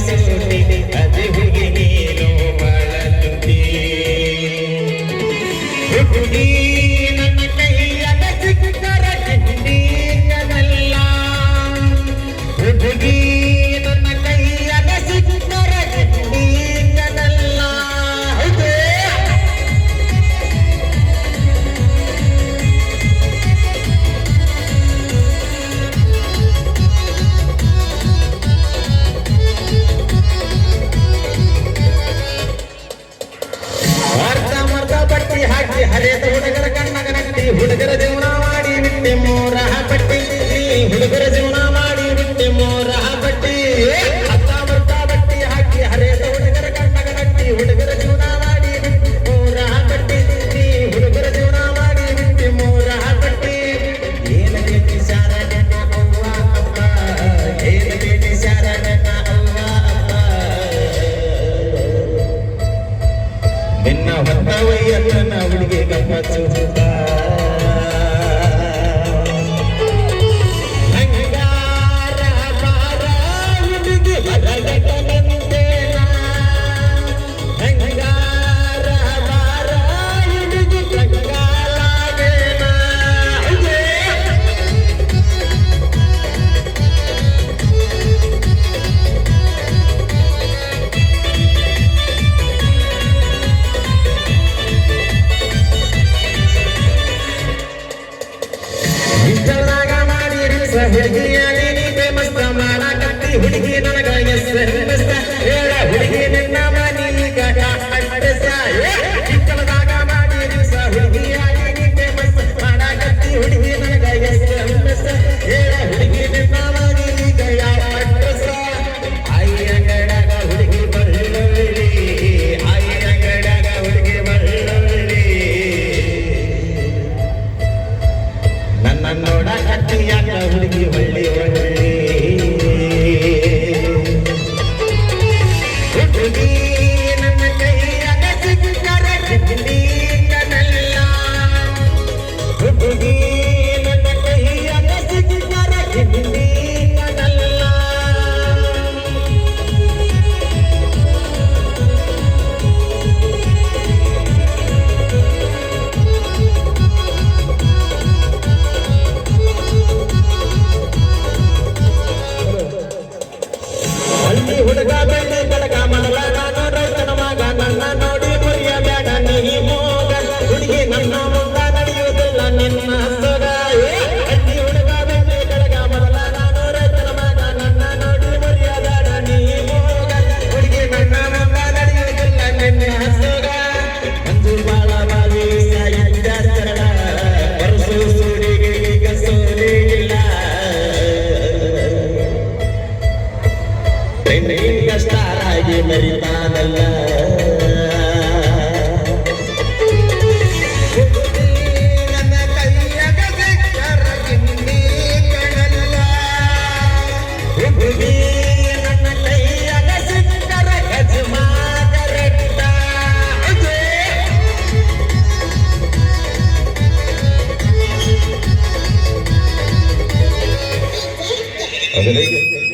ಸೂಟಿ ಅದೇ ಹುಡುಗಿ ನೀನು ಬಳಲುತ್ತಿ ಹುಡುಗಿ ನನ್ನ ಕೈಯದ ಸಿಕ್ಕರ ಗಿಂಡಿಗನಲ್ಲ ಹುಡುಗಿ ನನ್ನ ಕೈಯದ ಸಿಕ್ಕರ ಗಿಂಡಿಗನಲ್ಲ ಹಾಕಿ ಹರಿಯದ ಹುಡುಗರ ಕಣ್ಣಗ ನಟ್ಟಿ ಹುಡುಗರ ಜೀವನ ಮಾಡಿ ಬಿಟ್ಟೆ ಮೋರ ಪಟ್ಟಿ ಹುಡುಗರ ಜೀವನ ಮಾಡಿ ಬಿಟ್ಟೆ ಮೋರ ಪಟ್ಟಿ ಅತ್ತ ಬರ್ತ ಬಟ್ಟಿ ಹಾಕಿ ಹರಿಯದ ಹುಡುಗರ ಕಣ್ಣಗ ನಟ್ಟಿ ಹುಡುಗರ ಜೀವನ ಮಾಡಿ ಬಿಟ್ಟೆ ಮೋರ ಪಟ್ಟಿ ಹುಡುಗರ ಜೀವನ ಮಾಡಿ ಬಿಟ್ಟೆ ಮೋರ ಪಟ್ಟಿ ಏನ ಬೇಟಿ ಶಾರ ನನ್ನ ಅವ್ವ ಅಪ್ಪ ಏನ ಬೇಟಿ ಶಾರ ನನ್ನ ಅವ್ವ ಅಪ್ಪ ನಿನ್ನ ಹೊತ್ತವಯ್ಯನ್ನ ಹುಡುಗಿ ಗಮ್ಮತ್ತು ಹಂಗಾರ ಬಾರ ಹುಡುಗಿ ಹೊರಗಟ್ಟನಂತೇನ ಹಂಗಾರ ಬಾರ ಹುಡುಗಿ ಕಂಗಾಲಾಗೇನ ಹುಡುಗಿಯ ನೀ ಫೇಮಸ್ ಮಾಡಕತ್ತಿ ಹುಡುಗಿ ನನಗ ಹೇಳ ಹುಡುಗಿ ನಿನ್ನ ಮನೀಗ ಚಿಕ್ಕದಾಗ ಮಾಡಿ ಹುಡುಗಿಯ ನೀ ಫೇಮಸ್ ಮಾಡಕತ್ತಿ ಹುಡುಗಿ ನನಗ ಹೇಳ ಹುಡುಗಿ ನಿನ್ನ ಮನೀಗ ಯಾವ ಅಡ್ರೆಸ್ ಅಂಗಡಾಗ ಹುಡುಗಿ ಬರಲಿ ಅಂಗಡಾಗ ಹುಡುಗಿ ಬರಲಿ ನನ್ನ ನೋಡಕತ್ತಿ ಯಾಕ ಹುಡುಗಿ ಒಳ್ಳೆ ಒಳ್ಳೆ ಹುಡುಗಿ ನನ್ನ ಕೈಯಾಗ ಸಿಕ್ಕರ ಗಿಂಡಿಗನಲ್ಲ ಹುಡುಗಿ ನನ್ನ ಕೈಯಾಗ ಸಿಕ್ಕರ ಗಿಂಡಿಗನಲ್ಲ ಹುಡುಗ ಬೆಳ್ಳಿ ಬೆಳಗ ಮನಲ ನಾನು ರೈತನ ಮಗ ನನ್ನ ನೋಡಿ ಮುರಿಯ ಬೇಡ ನೀ ಮೋಗ ಹುಡುಗಿ ನನ್ನ ಮುಂದ ನಡೆಯುವುದಿಲ್ಲ ನಿನ್ನ ಸೊಗ ಹಳ್ಳಿ ಹುಡುಗ ಬೆಳ್ಳಿ ಬೆಳಗ ಮನಲ ನಾನು ರೈತನ ಮಗ ನನ್ನ ನೋಡಿ ಮುರಿಯ ಬೇಡ ನೀ ಮೋಗ ಹುಡುಗಿ ನನ್ನ ಮುಂದ ನಡೆಯುವುದಿಲ್ಲ ನಿನ್ನ ಸೊಗ ಮಂಜು ಬಾಳ ಬಾವಿ ಸಾಯಿದ್ದ ಸರಳ ವರ್ಷು ಸುಡಿಗೆ ಈಗ ಸೋಲಿಲ್ಲ ಕಷ್ಟಾರಾಗಿ ಮರಿತಾನಲ್ಲ ನನ್ನ ಕೈಯಾಗ ಸಿಕ್ಕರ ಗಿಂಡಿಗನಲ್ಲ ಹುಡುಗಿ ನನ್ನ ಕೈಯಾಗ ಸಿಕ್ಕರ ಗಜಮಾಗರೆಟ್ಟ ಅದರಲ್ಲಿ